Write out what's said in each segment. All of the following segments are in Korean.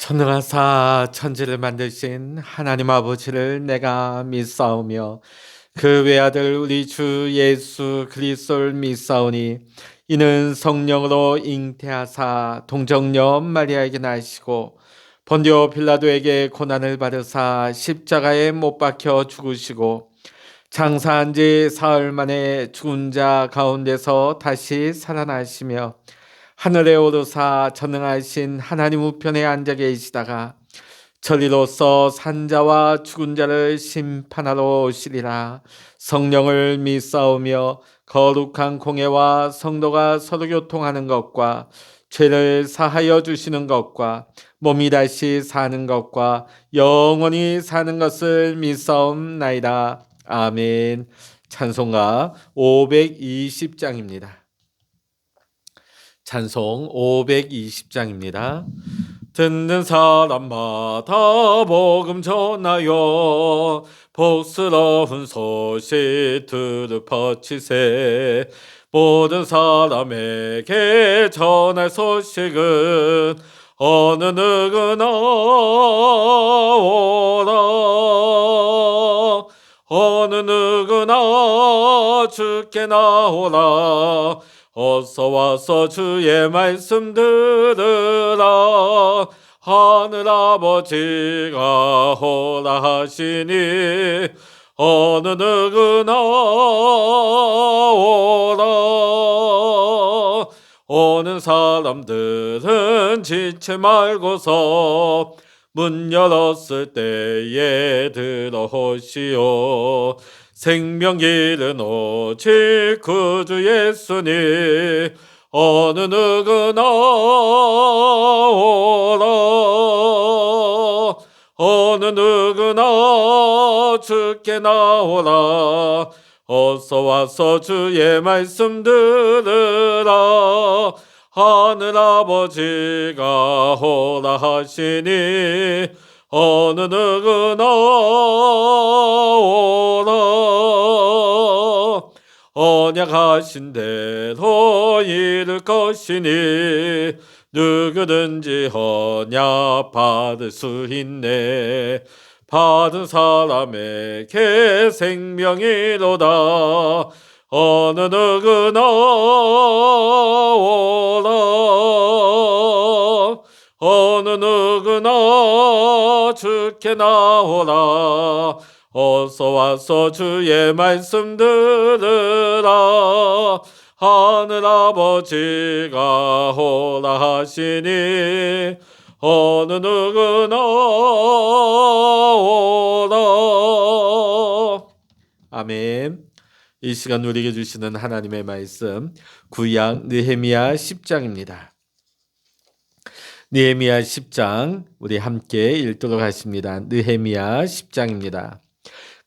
천능하사 천지를 만드신 하나님 아버지를 내가 믿사오며 그 외아들 우리 주 예수 그리스도를 믿사오니 이는 성령으로 잉태하사 동정녀 마리아에게 나시고 본디오 빌라도에게 고난을 받으사 십자가에 못 박혀 죽으시고 장사한 지 사흘 만에 죽은 자 가운데서 다시 살아나시며 하늘에 오르사 전능하신 하나님 우편에 앉아 계시다가 저리로서 산자와 죽은 자를 심판하러 오시리라. 성령을 믿사오며 거룩한 공예와 성도가 서로 교통하는 것과 죄를 사하여 주시는 것과 몸이 다시 사는 것과 영원히 사는 것을 믿사옵나이다. 아멘. 찬송가 520장입니다. 찬송 520장입니다. 듣는 사람마다 복음 전하여 복스러운 소식 들을 퍼치세. 모든 사람에게 전할 소식은 어느 누구나 오라. 어느 누구나 주께 나오라. 어서 와서 주의 말씀 들으라. 하늘아버지가 오라 하시니 어느 누구나 오라. 오는 사람들은 지체 말고서 문 열었을 때에 들어오시오. 생명길은 오직 구주 예수니 어느 누구나 오라. 어느 누구나 주께 나오라. 어서 와서 주의 말씀 들으라. 하늘아버지가 오라 하시니 어느 누구나 오라. 언약하신 대로 이룰 것이니 누구든지 언약 받을 수 있네. 받은 사람에게 생명이로다. 어느 누구나 오라. 어느 누구나 주께 나오라. 어서 와서 주의 말씀 들으라. 하늘아버지가 오라 하시니 어느 누구나 오라. 아멘. 이 시간 우리에게 주시는 하나님의 말씀 구약 느헤미야 10장입니다. 느헤미야 10장 우리 함께 읽도록 하겠습니다. 느헤미야 10장입니다.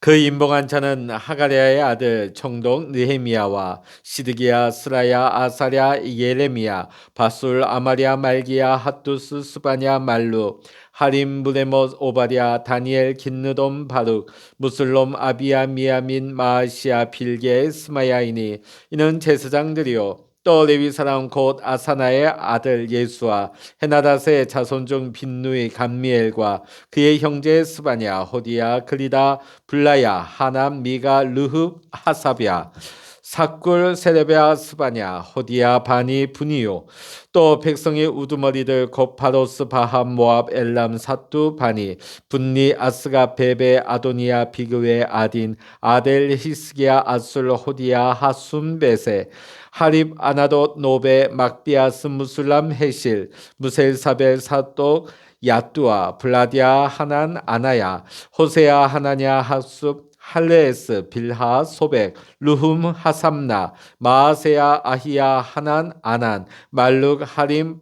그 임봉한 자는 하가랴의 아들 총독 느헤미야와 시드기야, 스라야, 아사랴, 예레미야, 바술, 아마랴, 말기야, 핫두스, 스바냐, 말루, 하림, 무레못, 오바랴, 다니엘, 긴느돔, 바룩, 무슬롬, 아비야, 미야민, 마아시야, 빌게, 스마야이니 이는 제사장들이요 또 레위 사람 곧 아사나의 아들 예수와 헤나닷의 자손 중 빈누이 감미엘과 그의 형제 스바냐, 호디야, 그리다, 블라야, 하남, 미가, 르흡, 하삽야, 사꿀, 세레베아, 스바냐, 호디야, 바니, 분이요 또 백성의 우두머리들 곧 파로스, 바함, 모압, 엘람, 사뚜, 바니, 분리, 아스가, 베베, 아도니아, 비그웨, 아딘, 아델, 히스기야, 아술, 호디야, 하숨, 베세, 하립, 아나돗, 노베, 막비아스, 무술람, 헤실, 무셀사벨, 사똑, 야뚜아, 블라디아, 하난, 아나야, 호세야, 하나냐, 하숲, 할레에스, 빌하, 소백, 루흠, 하삼나, 마아세야, 아히야, 하난, 아난, 말룩, 하림,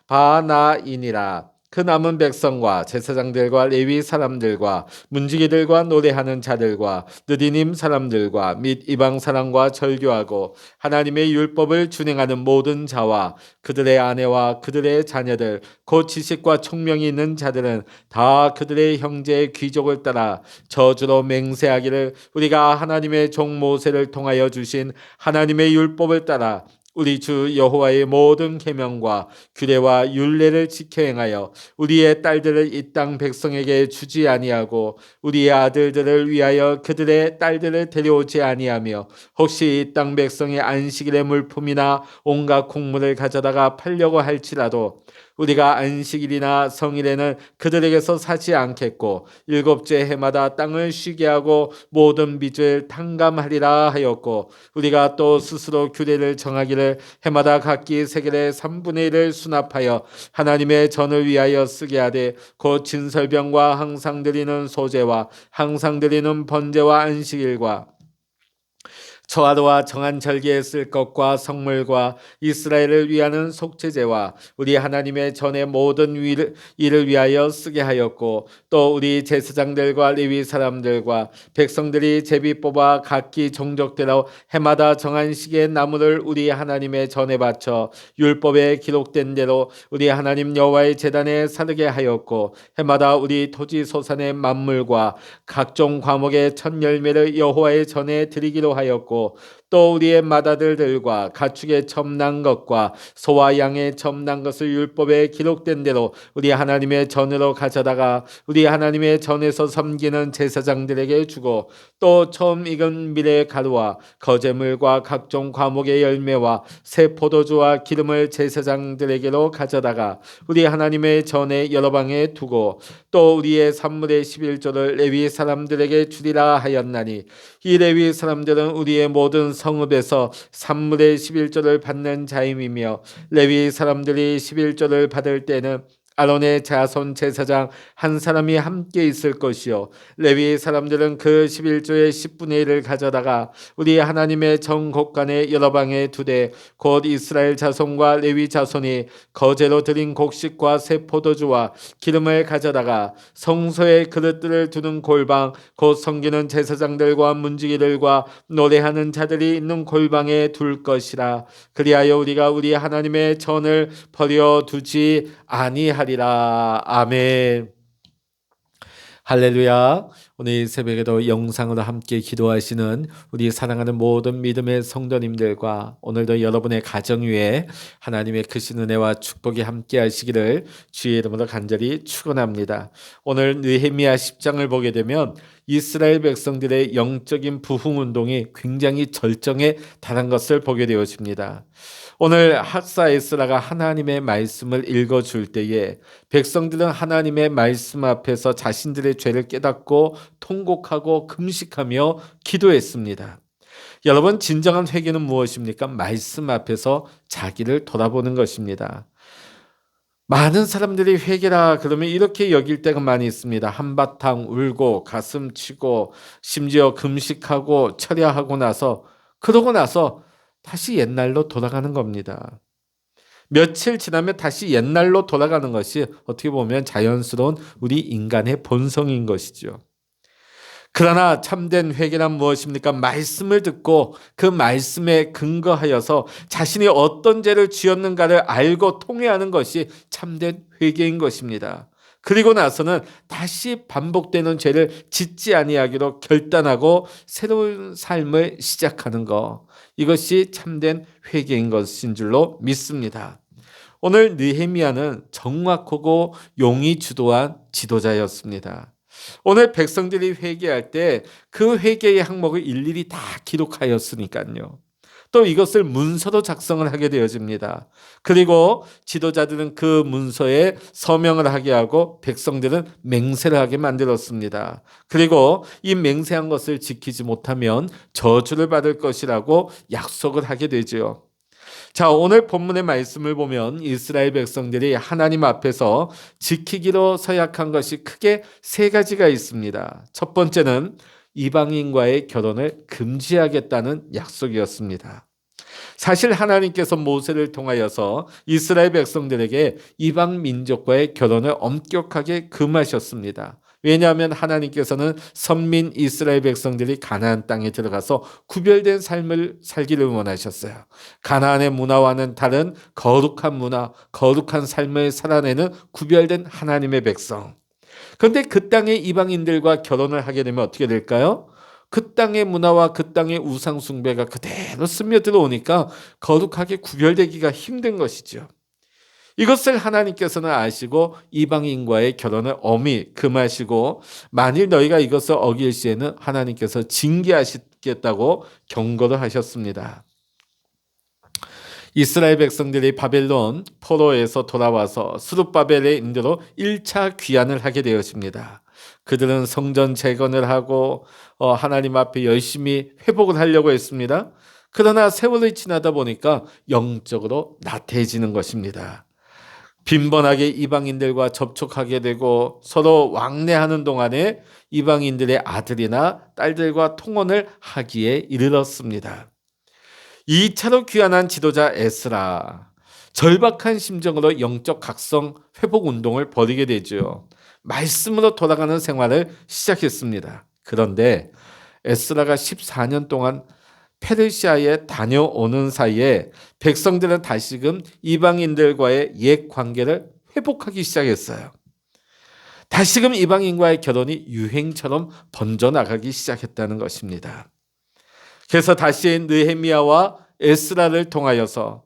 바나이니라. 그 남은 백성과 제사장들과 레위 사람들과 문지기들과 노래하는 자들과 느디님 사람들과 및 이방 사람과 절교하고 하나님의 율법을 준행하는 모든 자와 그들의 아내와 그들의 자녀들 곧 지식과 총명이 있는 자들은 다 그들의 형제의 귀족을 따라 저주로 맹세하기를 우리가 하나님의 종 모세를 통하여 주신 하나님의 율법을 따라 우리 주 여호와의 모든 계명과 규례와 율례를 지켜 행하여 우리의 딸들을 이 땅 백성에게 주지 아니하고 우리의 아들들을 위하여 그들의 딸들을 데려오지 아니하며 혹시 이 땅 백성의 안식일의 물품이나 온갖 곡물을 가져다가 팔려고 할지라도 우리가 안식일이나 성일에는 그들에게서 사지 않겠고 일곱째 해마다 땅을 쉬게 하고 모든 빚을 탕감하리라 하였고 우리가 또 스스로 규례를 정하기를 해마다 각기 세겔의 3분의 1을 수납하여 하나님의 전을 위하여 쓰게 하되 곧 진설병과 항상 드리는 소제와 항상 드리는 번제와 안식일과 초하루와 정한 절기에 쓸 것과 성물과 이스라엘을 위하는 속죄제와 우리 하나님의 전의 모든 일을 위하여 쓰게 하였고 또 우리 제사장들과 레위 사람들과 백성들이 제비 뽑아 각기 종족대로 해마다 정한 시기의 나무를 우리 하나님의 전에 바쳐 율법에 기록된 대로 우리 하나님 여호와의 제단에 사르게 하였고 해마다 우리 토지 소산의 만물과 각종 과목의 첫 열매를 여호와의 전에 드리기로 하였고 또 우리의 맏아들들과 가축의 첨난 것과 소와 양의 첨난 것을 율법에 기록된 대로 우리 하나님의 전으로 가져다가 우리 하나님의 전에서 섬기는 제사장들에게 주고 또 처음 익은 밀의 가루와 거제물과 각종 과목의 열매와 새 포도주와 기름을 제사장들에게로 가져다가 우리 하나님의 전에 여러 방에 두고 또 우리의 산물의 11조를 레위 사람들에게 주리라 하였나니 이 레위 사람들은 우리의 모든 성읍에서 산물의 11조를 받는 자임이며 레위 사람들이 11조를 받을 때는 아론의 자손 제사장 한 사람이 함께 있을 것이요 레위 사람들은 그 11조의 10분의 1을 가져다가 우리 하나님의 정곡간의 여러 방에 두되 곧 이스라엘 자손과 레위 자손이 거제로 드린 곡식과 새 포도주와 기름을 가져다가 성소의 그릇들을 두는 골방 곧 섬기는 제사장들과 문지기들과 노래하는 자들이 있는 골방에 둘 것이라. 그리하여 우리가 우리 하나님의 전을 버려두지 아니하리라. 아멘. 할렐루야. 오늘 이 새벽에도 영상으로 함께 기도하시는 우리 사랑하는 모든 믿음의 성도님들과 오늘도 여러분의 가정 위에 하나님의 크신 은혜와 축복이 함께 하시기를 주의 이름으로 간절히 축원합니다. 오늘 느헤미야 10장을 보게 되면 이스라엘 백성들의 영적인 부흥운동이 굉장히 절정에 달한 것을 보게 되어집니다. 오늘 학사 에스라가 하나님의 말씀을 읽어줄 때에 백성들은 하나님의 말씀 앞에서 자신들의 죄를 깨닫고 통곡하고 금식하며 기도했습니다. 여러분, 진정한 회개는 무엇입니까? 말씀 앞에서 자기를 돌아보는 것입니다. 많은 사람들이 회개라 그러면 이렇게 여길 때가 많이 있습니다. 한바탕 울고 가슴 치고 심지어 금식하고 철야하고 나서 그러고 나서 다시 옛날로 돌아가는 겁니다. 며칠 지나면 다시 옛날로 돌아가는 것이 어떻게 보면 자연스러운 우리 인간의 본성인 것이죠. 그러나 참된 회개란 무엇입니까? 말씀을 듣고 그 말씀에 근거하여서 자신이 어떤 죄를 지었는가를 알고 통회하는 것이 참된 회개인 것입니다. 그리고 나서는 다시 반복되는 죄를 짓지 아니하기로 결단하고 새로운 삶을 시작하는 것, 이것이 참된 회개인 것인 줄로 믿습니다. 오늘 느헤미야는 정확하고 용이 주도한 지도자였습니다. 오늘 백성들이 회개할 때 그 회개의 항목을 일일이 다 기록하였으니까요. 또 이것을 문서로 작성을 하게 되어집니다. 그리고 지도자들은 그 문서에 서명을 하게 하고 백성들은 맹세를 하게 만들었습니다. 그리고 이 맹세한 것을 지키지 못하면 저주를 받을 것이라고 약속을 하게 되죠. 자, 오늘 본문의 말씀을 보면 이스라엘 백성들이 하나님 앞에서 지키기로 서약한 것이 크게 세 가지가 있습니다. 첫 번째는 이방인과의 결혼을 금지하겠다는 약속이었습니다. 사실 하나님께서 모세를 통하여서 이스라엘 백성들에게 이방 민족과의 결혼을 엄격하게 금하셨습니다. 왜냐하면 하나님께서는 선민 이스라엘 백성들이 가나안 땅에 들어가서 구별된 삶을 살기를 원하셨어요. 가나안의 문화와는 다른 거룩한 문화, 거룩한 삶을 살아내는 구별된 하나님의 백성. 그런데 그 땅의 이방인들과 결혼을 하게 되면 어떻게 될까요? 그 땅의 문화와 그 땅의 우상 숭배가 그대로 스며들어 오니까 거룩하게 구별되기가 힘든 것이죠. 이것을 하나님께서는 아시고 이방인과의 결혼을 엄히 금하시고 만일 너희가 이것을 어길 시에는 하나님께서 징계하시겠다고 경고를 하셨습니다. 이스라엘 백성들이 바벨론 포로에서 돌아와서 스룹바벨의 인도로 1차 귀환을 하게 되었습니다. 그들은 성전 재건을 하고 하나님 앞에 열심히 회복을 하려고 했습니다. 그러나 세월이 지나다 보니까 영적으로 나태해지는 것입니다. 빈번하게 이방인들과 접촉하게 되고 서로 왕래하는 동안에 이방인들의 아들이나 딸들과 통혼을 하기에 이르렀습니다. 2차로 귀환한 지도자 에스라, 절박한 심정으로 영적 각성 회복 운동을 벌이게 되죠. 말씀으로 돌아가는 생활을 시작했습니다. 그런데 에스라가 14년 동안 페르시아에 다녀오는 사이에 백성들은 다시금 이방인들과의 옛 관계를 회복하기 시작했어요. 다시금 이방인과의 결혼이 유행처럼 번져나가기 시작했다는 것입니다. 그래서 다시 느헤미야와 에스라를 통하여서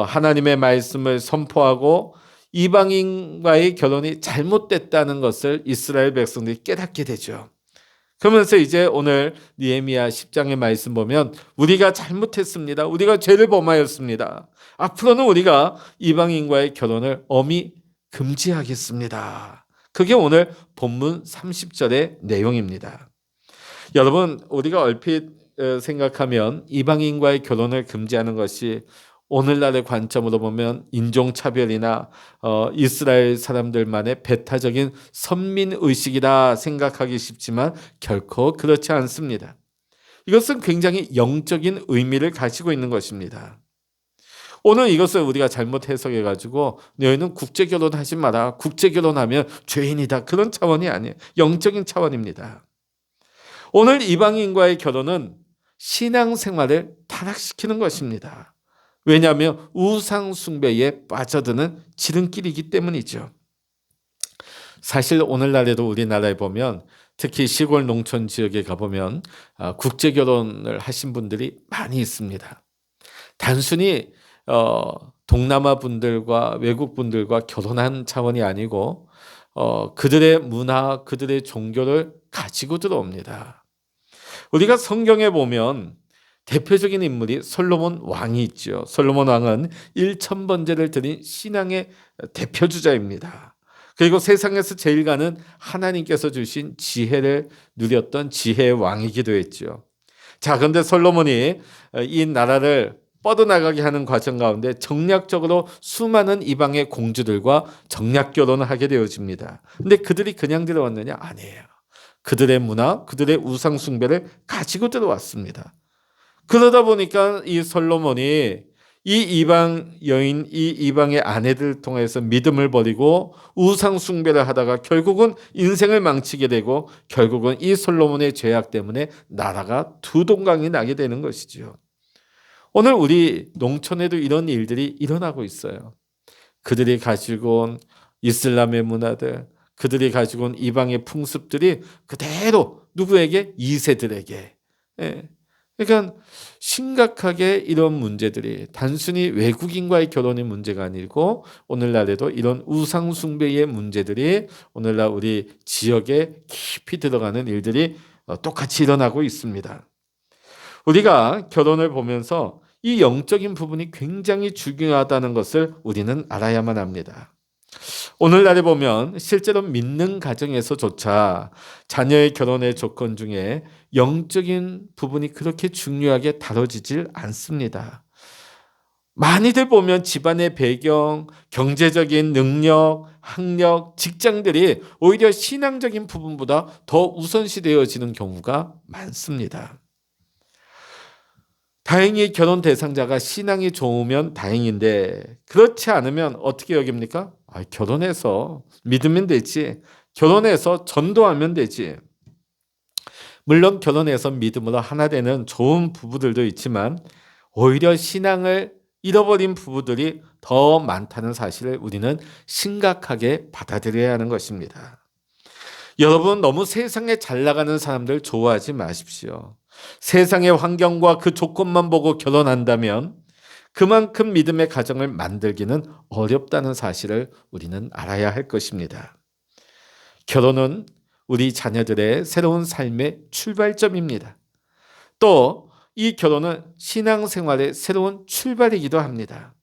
하나님의 말씀을 선포하고 이방인과의 결혼이 잘못됐다는 것을 이스라엘 백성들이 깨닫게 되죠. 그러면서 이제 오늘 느헤미야 10장의 말씀 보면 우리가 잘못했습니다. 우리가 죄를 범하였습니다. 앞으로는 우리가 이방인과의 결혼을 엄히 금지하겠습니다. 그게 오늘 본문 30절의 내용입니다. 여러분, 우리가 얼핏 생각하면 이방인과의 결혼을 금지하는 것이 오늘날의 관점으로 보면 인종차별이나 이스라엘 사람들만의 배타적인 선민의식이다 생각하기 쉽지만 결코 그렇지 않습니다. 이것은 굉장히 영적인 의미를 가지고 있는 것입니다. 오늘 이것을 우리가 잘못 해석해가지고 너희는 국제결혼하지 마라. 국제결혼하면 죄인이다. 그런 차원이 아니에요. 영적인 차원입니다. 오늘 이방인과의 결혼은 신앙생활을 타락시키는 것입니다. 왜냐하면 우상 숭배에 빠져드는 지름길이기 때문이죠. 사실 오늘날에도 우리나라에 보면 특히 시골 농촌 지역에 가보면 국제결혼을 하신 분들이 많이 있습니다. 단순히 동남아 분들과 외국 분들과 결혼한 차원이 아니고 그들의 문화, 그들의 종교를 가지고 들어옵니다. 우리가 성경에 보면 대표적인 인물이 솔로몬 왕이 있죠. 솔로몬 왕은 1000번제를 드린 신앙의 대표주자입니다. 그리고 세상에서 제일 가는 하나님께서 주신 지혜를 누렸던 지혜의 왕이기도 했죠. 자, 그런데 솔로몬이 이 나라를 뻗어나가게 하는 과정 가운데 정략적으로 수많은 이방의 공주들과 정략 결혼을 하게 되어집니다. 근데 그들이 그냥 들어왔느냐? 아니에요. 그들의 문화, 그들의 우상 숭배를 가지고 들어왔습니다. 그러다 보니까 이 솔로몬이 이 이방 여인, 이 이방의 아내들을 통해서 믿음을 버리고 우상 숭배를 하다가 결국은 인생을 망치게 되고 결국은 이 솔로몬의 죄악 때문에 나라가 두 동강이 나게 되는 것이죠. 오늘 우리 농촌에도 이런 일들이 일어나고 있어요. 그들이 가지고 온 이슬람의 문화들, 그들이 가지고 온 이방의 풍습들이 그대로 누구에게? 2세들에게. 그러니까 심각하게 이런 문제들이 단순히 외국인과의 결혼의 문제가 아니고 오늘날에도 이런 우상 숭배의 문제들이 오늘날 우리 지역에 깊이 들어가는 일들이 똑같이 일어나고 있습니다. 우리가 결혼을 보면서 이 영적인 부분이 굉장히 중요하다는 것을 우리는 알아야만 합니다. 오늘날에 보면 실제로 믿는 가정에서조차 자녀의 결혼의 조건 중에 영적인 부분이 그렇게 중요하게 다뤄지질 않습니다. 많이들 보면 집안의 배경, 경제적인 능력, 학력, 직장들이 오히려 신앙적인 부분보다 더 우선시되어지는 경우가 많습니다. 다행히 결혼 대상자가 신앙이 좋으면 다행인데 그렇지 않으면 어떻게 여깁니까? 결혼해서 믿으면 되지. 결혼해서 전도하면 되지. 물론 결혼해서 믿음으로 하나 되는 좋은 부부들도 있지만 오히려 신앙을 잃어버린 부부들이 더 많다는 사실을 우리는 심각하게 받아들여야 하는 것입니다. 여러분 너무 세상에 잘 나가는 사람들 좋아하지 마십시오. 세상의 환경과 그 조건만 보고 결혼한다면 그만큼 믿음의 가정을 만들기는 어렵다는 사실을 우리는 알아야 할 것입니다. 결혼은 우리 자녀들의 새로운 삶의 출발점입니다. 또 이 결혼은 신앙생활의 새로운 출발이기도 합니다.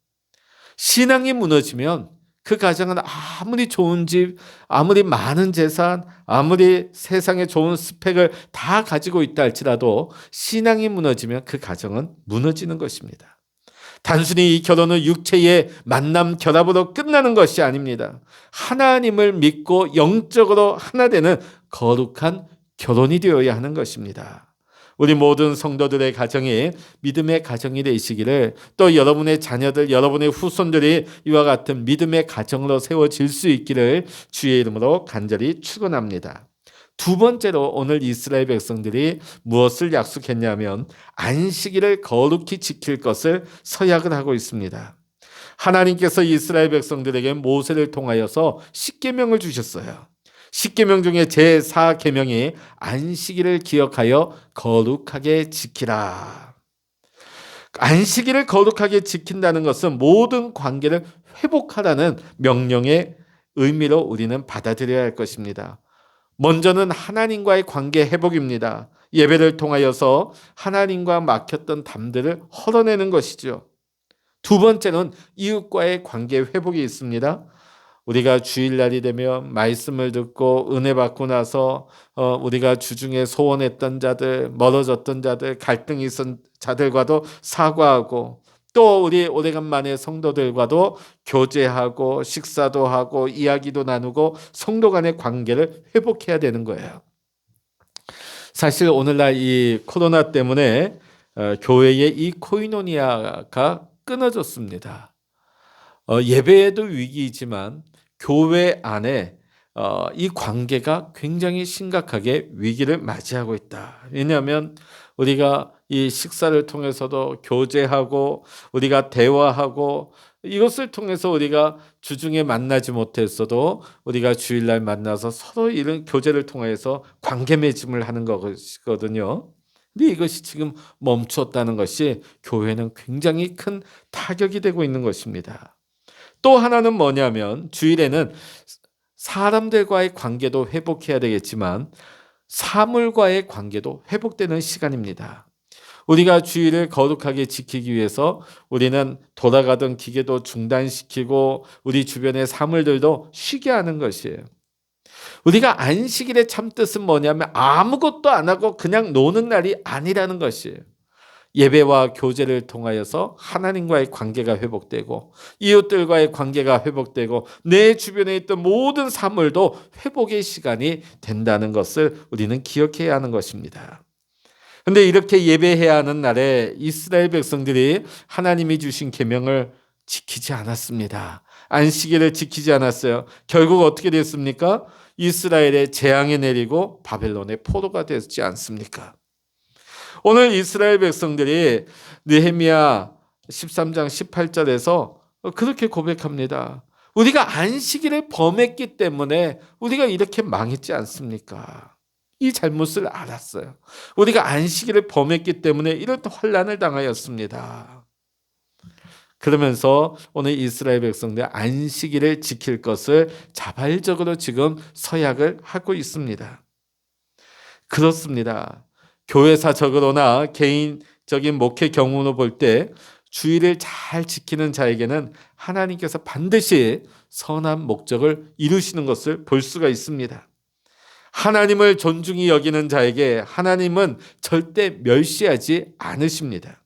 신앙이 무너지면 그 가정은 아무리 좋은 집, 아무리 많은 재산, 아무리 세상에 좋은 스펙을 다 가지고 있다 할지라도 신앙이 무너지면 그 가정은 무너지는 것입니다. 단순히 이 결혼은 육체의 만남 결합으로 끝나는 것이 아닙니다. 하나님을 믿고 영적으로 하나 되는 거룩한 결혼이 되어야 하는 것입니다. 우리 모든 성도들의 가정이 믿음의 가정이 되시기를, 또 여러분의 자녀들, 여러분의 후손들이 이와 같은 믿음의 가정으로 세워질 수 있기를 주의 이름으로 간절히 축원합니다. 두 번째로 오늘 이스라엘 백성들이 무엇을 약속했냐면 안식일을 거룩히 지킬 것을 서약을 하고 있습니다. 하나님께서 이스라엘 백성들에게 모세를 통하여서 십계명을 주셨어요. 십계명 중에 제4계명이 안식일을 기억하여 거룩하게 지키라. 안식일을 거룩하게 지킨다는 것은 모든 관계를 회복하라는 명령의 의미로 우리는 받아들여야 할 것입니다. 먼저는 하나님과의 관계 회복입니다. 예배를 통하여서 하나님과 막혔던 담들을 헐어내는 것이죠. 두 번째는 이웃과의 관계 회복이 있습니다. 우리가 주일날이 되면 말씀을 듣고 은혜 받고 나서 우리가 주중에 소원했던 자들, 멀어졌던 자들, 갈등이 있던 자들과도 사과하고, 또 우리 오래간만에 성도들과도 교제하고 식사도 하고 이야기도 나누고 성도 간의 관계를 회복해야 되는 거예요. 사실 오늘날 이 코로나 때문에 교회의 이 코이노니아가 끊어졌습니다. 예배에도 위기이지만 교회 안에 이 관계가 굉장히 심각하게 위기를 맞이하고 있다. 왜냐하면 우리가 이 식사를 통해서도 교제하고 우리가 대화하고 이것을 통해서 우리가 주중에 만나지 못했어도 우리가 주일날 만나서 서로 이런 교제를 통해서 관계 맺음을 하는 것이거든요. 근데 이것이 지금 멈췄다는 것이 교회는 굉장히 큰 타격이 되고 있는 것입니다. 또 하나는 뭐냐면 주일에는 사람들과의 관계도 회복해야 되겠지만 사물과의 관계도 회복되는 시간입니다. 우리가 주일을 거룩하게 지키기 위해서 우리는 돌아가던 기계도 중단시키고 우리 주변의 사물들도 쉬게 하는 것이에요. 우리가 안식일의 참 뜻은 뭐냐면 아무것도 안 하고 그냥 노는 날이 아니라는 것이에요. 예배와 교제를 통하여서 하나님과의 관계가 회복되고 이웃들과의 관계가 회복되고 내 주변에 있던 모든 사물도 회복의 시간이 된다는 것을 우리는 기억해야 하는 것입니다. 그런데 이렇게 예배해야 하는 날에 이스라엘 백성들이 하나님이 주신 계명을 지키지 않았습니다. 안식일을 지키지 않았어요. 결국 어떻게 됐습니까? 이스라엘의 재앙이 내리고 바벨론의 포로가 되지 않습니까? 오늘 이스라엘 백성들이 느헤미야 13장 18절에서 그렇게 고백합니다. 우리가 안식일을 범했기 때문에 우리가 이렇게 망했지 않습니까? 이 잘못을 알았어요. 우리가 안식일을 범했기 때문에 이런 환난을 당하였습니다. 그러면서 오늘 이스라엘 백성들 안식일을 지킬 것을 자발적으로 지금 서약을 하고 있습니다. 그렇습니다. 교회사적으로나 개인적인 목회 경우로 볼 때 주일을 잘 지키는 자에게는 하나님께서 반드시 선한 목적을 이루시는 것을 볼 수가 있습니다. 하나님을 존중히 여기는 자에게 하나님은 절대 멸시하지 않으십니다.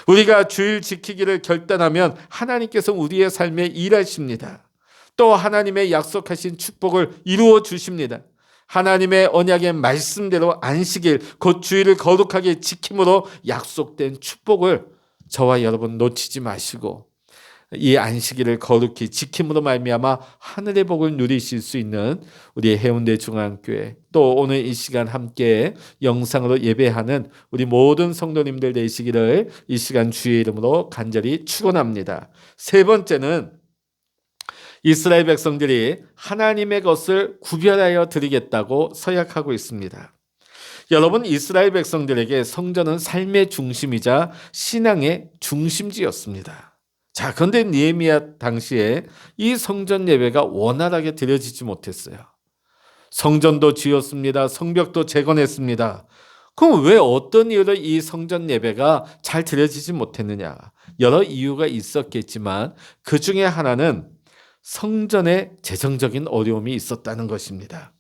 우리가 주일 지키기를 결단하면 하나님께서 우리의 삶에 일하십니다. 또 하나님의 약속하신 축복을 이루어 주십니다. 하나님의 언약의 말씀대로 안식일 곧 주일을 거룩하게 지킴으로 약속된 축복을 저와 여러분 놓치지 마시고 이 안식일을 거룩히 지킴으로 말미암아 하늘의 복을 누리실 수 있는 우리 해운대 중앙교회, 또 오늘 이 시간 함께 영상으로 예배하는 우리 모든 성도님들 되시기를 이 시간 주의 이름으로 간절히 축원합니다. 세 번째는 이스라엘 백성들이 하나님의 것을 구별하여 드리겠다고 서약하고 있습니다. 여러분, 이스라엘 백성들에게 성전은 삶의 중심이자 신앙의 중심지였습니다. 자, 그런데 느헤미야 당시에 이 성전 예배가 원활하게 드려지지 못했어요. 성전도 지었습니다. 성벽도 재건했습니다. 그럼 왜 어떤 이유로 이 성전 예배가 잘 드려지지 못했느냐? 여러 이유가 있었겠지만 그 중에 하나는 성전에 재정적인 어려움이 있었다는 것입니다.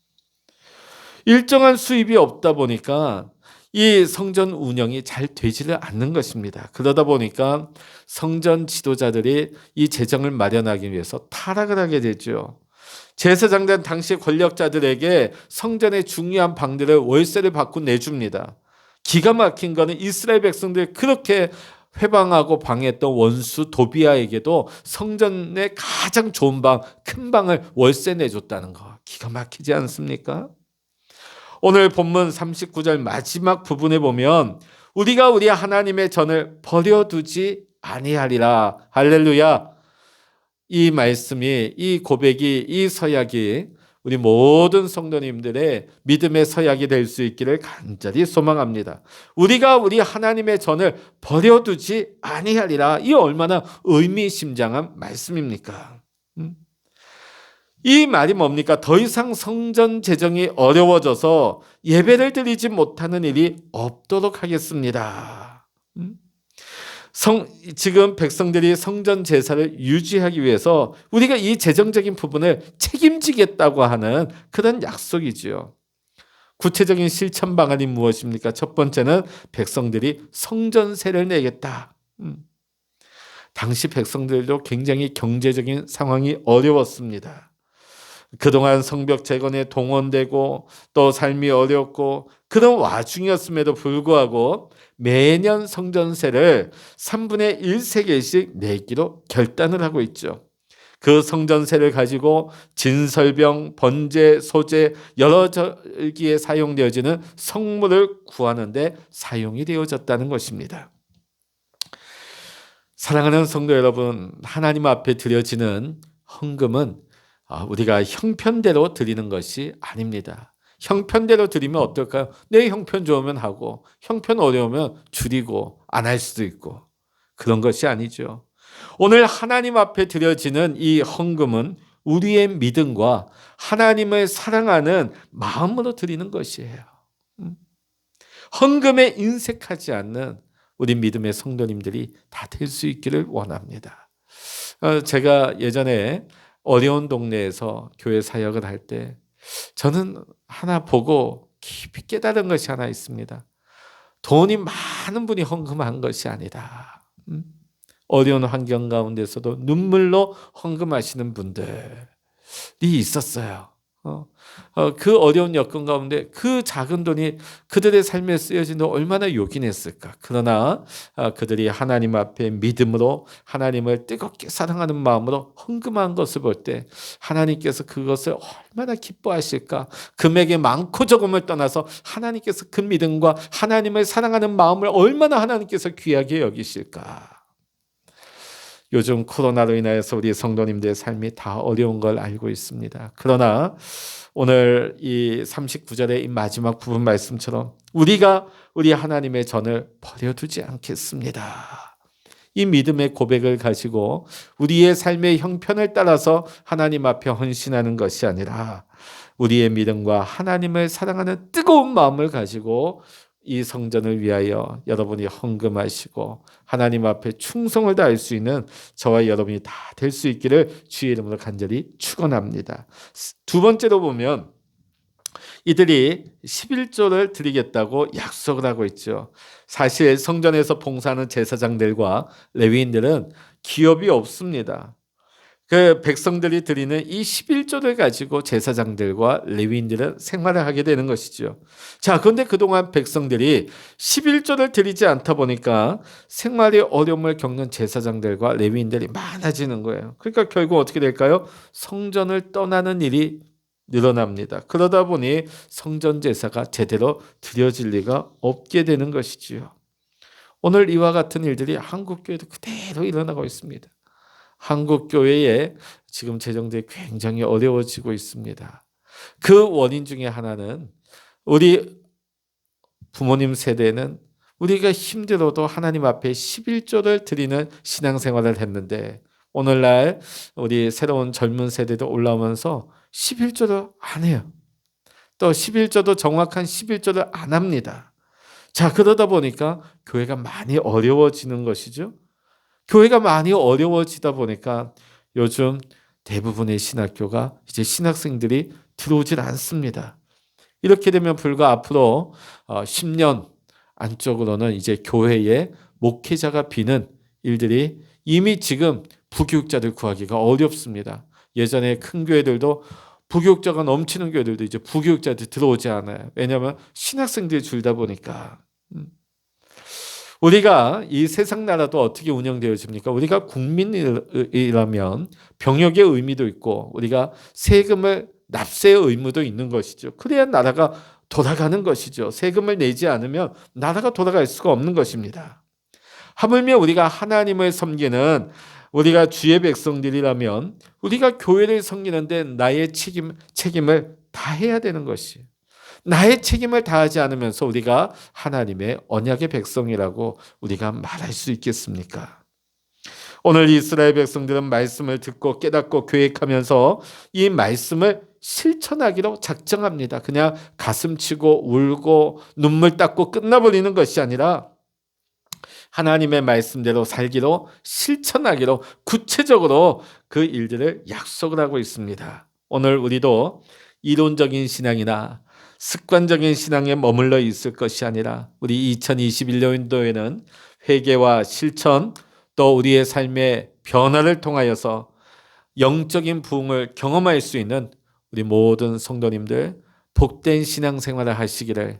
일정한 수입이 없다 보니까 이 성전 운영이 잘 되지를 않는 것입니다. 그러다 보니까 성전 지도자들이 이 재정을 마련하기 위해서 타락을 하게 되죠. 제사장들은 당시 권력자들에게 성전의 중요한 방들을 월세를 받고 내줍니다. 기가 막힌 거는 이스라엘 백성들이 그렇게 회방하고 방해했던 원수 도비아에게도 성전의 가장 좋은 방, 큰 방을 월세 내줬다는 거. 기가 막히지 않습니까? 오늘 본문 39절 마지막 부분에 보면 우리가 우리 하나님의 전을 버려두지 아니하리라. 할렐루야. 이 말씀이, 이 고백이, 이 서약이 우리 모든 성도님들의 믿음의 서약이 될 수 있기를 간절히 소망합니다. 우리가 우리 하나님의 전을 버려두지 아니하리라. 이 얼마나 의미심장한 말씀입니까? 이 말이 뭡니까? 더 이상 성전 재정이 어려워져서 예배를 드리지 못하는 일이 없도록 하겠습니다. 지금 백성들이 성전 제사를 유지하기 위해서 우리가 이 재정적인 부분을 책임지겠다고 하는 그런 약속이지요. 구체적인 실천 방안이 무엇입니까? 첫 번째는 백성들이 성전세를 내겠다. 당시 백성들도 굉장히 경제적인 상황이 어려웠습니다. 그동안 성벽 재건에 동원되고 또 삶이 어렵고 그런 와중이었음에도 불구하고 매년 성전세를 3분의 1세겔씩 내기로 결단을 하고 있죠. 그 성전세를 가지고 진설병, 번제, 소제 여러 절기에 사용되어지는 성물을 구하는 데 사용이 되어졌다는 것입니다. 사랑하는 성도 여러분, 하나님 앞에 드려지는 헌금은 우리가 형편대로 드리는 것이 아닙니다. 형편대로 드리면 어떨까요? 내 형편 좋으면 하고 형편 어려우면 줄이고 안 할 수도 있고 그런 것이 아니죠. 오늘 하나님 앞에 드려지는 이 헌금은 우리의 믿음과 하나님을 사랑하는 마음으로 드리는 것이에요. 헌금에 인색하지 않는 우리 믿음의 성도님들이 다 될 수 있기를 원합니다. 제가 예전에 어려운 동네에서 교회 사역을 할 때 저는 하나 보고 깊이 깨달은 것이 하나 있습니다. 돈이 많은 분이 헌금한 것이 아니다. 어려운 환경 가운데서도 눈물로 헌금하시는 분들이 있었어요. 그 어려운 여건 가운데 그 작은 돈이 그들의 삶에 쓰여지는 얼마나 요긴했을까. 그러나 그들이 하나님 앞에 믿음으로 하나님을 뜨겁게 사랑하는 마음으로 헌금한 것을 볼 때 하나님께서 그것을 얼마나 기뻐하실까. 금액의 많고 적음을 떠나서 하나님께서 그 믿음과 하나님을 사랑하는 마음을 얼마나 하나님께서 귀하게 여기실까. 요즘 코로나로 인하여서 우리 성도님들의 삶이 다 어려운 걸 알고 있습니다. 그러나 오늘 이 39절의 이 마지막 부분 말씀처럼 우리가 우리 하나님의 전을 버려두지 않겠습니다. 이 믿음의 고백을 가지고 우리의 삶의 형편을 따라서 하나님 앞에 헌신하는 것이 아니라 우리의 믿음과 하나님을 사랑하는 뜨거운 마음을 가지고 이 성전을 위하여 여러분이 헌금하시고 하나님 앞에 충성을 다할 수 있는 저와 여러분이 다 될 수 있기를 주의 이름으로 간절히 축원합니다. 두 번째로 보면 이들이 11조를 드리겠다고 약속을 하고 있죠. 사실 성전에서 봉사하는 제사장들과 레위인들은 기업이 없습니다. 그 백성들이 드리는 이 11조를 가지고 제사장들과 레위인들은 생활을 하게 되는 것이죠. 자, 그런데 그동안 백성들이 11조를 드리지 않다 보니까 생활의 어려움을 겪는 제사장들과 레위인들이 많아지는 거예요. 그러니까 결국 어떻게 될까요? 성전을 떠나는 일이 늘어납니다. 그러다 보니 성전 제사가 제대로 드려질 리가 없게 되는 것이지요. 오늘 이와 같은 일들이 한국 교회도 그대로 일어나고 있습니다. 한국 교회에 지금 재정들이 굉장히 어려워지고 있습니다. 그 원인 중에 하나는 우리 부모님 세대는 우리가 힘들어도 하나님 앞에 11조를 드리는 신앙생활을 했는데 오늘날 우리 새로운 젊은 세대도 올라오면서 11조를 안 해요. 또 11조도 정확한 11조를 안 합니다. 자, 그러다 보니까 교회가 많이 어려워지는 것이죠. 교회가 많이 어려워지다 보니까 요즘 대부분의 신학교가 이제 신학생들이 들어오질 않습니다. 이렇게 되면 불과 앞으로 10년 안쪽으로는 이제 교회에 목회자가 비는 일들이 이미 지금 부교육자들 구하기가 어렵습니다. 예전에 큰 교회들도 부교육자가 넘치는 교회들도 이제 부교육자들 들어오지 않아요. 왜냐하면 신학생들이 줄다 보니까. 우리가 이 세상 나라도 어떻게 운영되어집니까? 우리가 국민이라면 병역의 의미도 있고 우리가 세금을 납세의 의무도 있는 것이죠. 그래야 나라가 돌아가는 것이죠. 세금을 내지 않으면 나라가 돌아갈 수가 없는 것입니다. 하물며 우리가 하나님을 섬기는 우리가 주의 백성들이라면 우리가 교회를 섬기는데 나의 책임을 다해야 되는 것이 나의 책임을 다하지 않으면서 우리가 하나님의 언약의 백성이라고 우리가 말할 수 있겠습니까? 오늘 이스라엘 백성들은 말씀을 듣고 깨닫고 계획하면서 이 말씀을 실천하기로 작정합니다. 그냥 가슴치고 울고 눈물 닦고 끝나버리는 것이 아니라 하나님의 말씀대로 살기로 실천하기로 구체적으로 그 일들을 약속을 하고 있습니다. 오늘 우리도 이론적인 신앙이나 습관적인 신앙에 머물러 있을 것이 아니라 우리 2021년도에는 회개와 실천 또 우리의 삶의 변화를 통하여서 영적인 부흥을 경험할 수 있는 우리 모든 성도님들 복된 신앙생활을 하시기를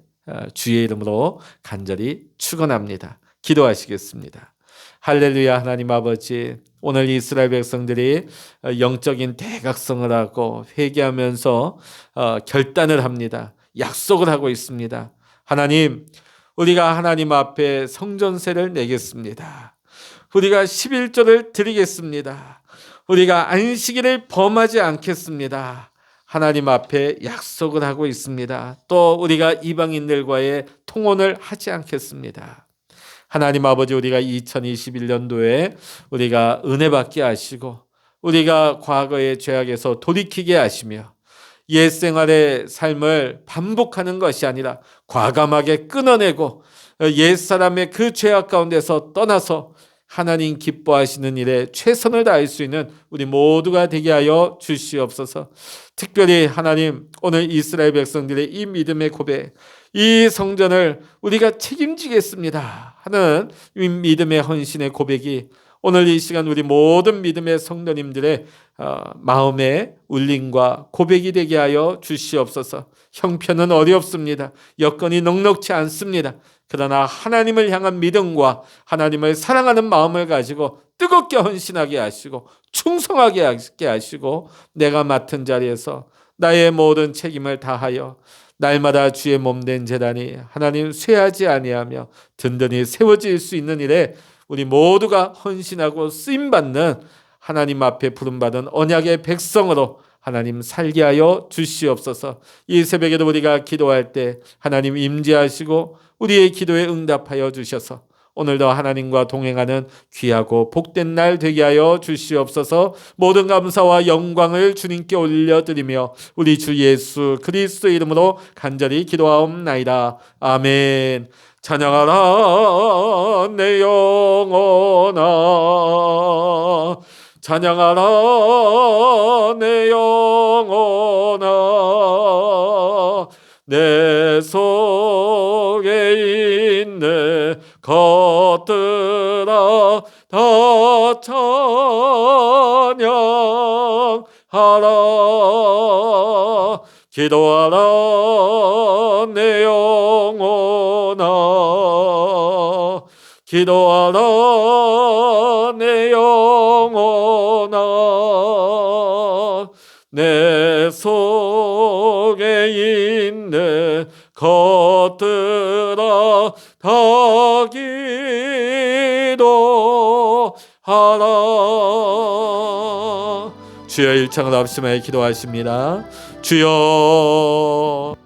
주의 이름으로 간절히 축원합니다. 기도하시겠습니다. 할렐루야. 하나님 아버지, 오늘 이스라엘 백성들이 영적인 대각성을 하고 회개하면서 결단을 합니다. 약속을 하고 있습니다. 하나님, 우리가 하나님 앞에 성전세를 내겠습니다. 우리가 11조를 드리겠습니다. 우리가 안식일을 범하지 않겠습니다. 하나님 앞에 약속을 하고 있습니다. 또 우리가 이방인들과의 통혼을 하지 않겠습니다. 하나님 아버지, 우리가 2021년도에 우리가 은혜 받게 하시고 우리가 과거의 죄악에서 돌이키게 하시며 옛 생활의 삶을 반복하는 것이 아니라 과감하게 끊어내고 옛 사람의 그 죄악 가운데서 떠나서 하나님 기뻐하시는 일에 최선을 다할 수 있는 우리 모두가 되게 하여 주시옵소서. 특별히 하나님, 오늘 이스라엘 백성들의 이 믿음의 고백, 이 성전을 우리가 책임지겠습니다 하는 이 믿음의 헌신의 고백이 오늘 이 시간 우리 모든 믿음의 성도님들의 마음의 울림과 고백이 되게 하여 주시옵소서. 형편은 어렵습니다. 여건이 넉넉지 않습니다. 그러나 하나님을 향한 믿음과 하나님을 사랑하는 마음을 가지고 뜨겁게 헌신하게 하시고 충성하게 하시고 내가 맡은 자리에서 나의 모든 책임을 다하여 날마다 주의 몸된 제단이 하나님 쇠하지 아니하며 든든히 세워질 수 있는 일에 우리 모두가 헌신하고 쓰임받는 하나님 앞에 부름받은 언약의 백성으로 하나님 살게 하여 주시옵소서. 이 새벽에도 우리가 기도할 때 하나님 임재하시고 우리의 기도에 응답하여 주셔서 오늘도 하나님과 동행하는 귀하고 복된 날 되게 하여 주시옵소서. 모든 감사와 영광을 주님께 올려드리며 우리 주 예수 그리스도의 이름으로 간절히 기도하옵나이다. 아멘. 찬양하라 내 영혼아, 찬양하라 내 영혼아, 내 속에 있는 것들아 다 찬양하라. 기도하라 내 영혼아, 기도하라 내 영혼아, 내 속에 있는 것들아 다 기도 하라. 주여 일창을 없음에 기도하십니다. 주여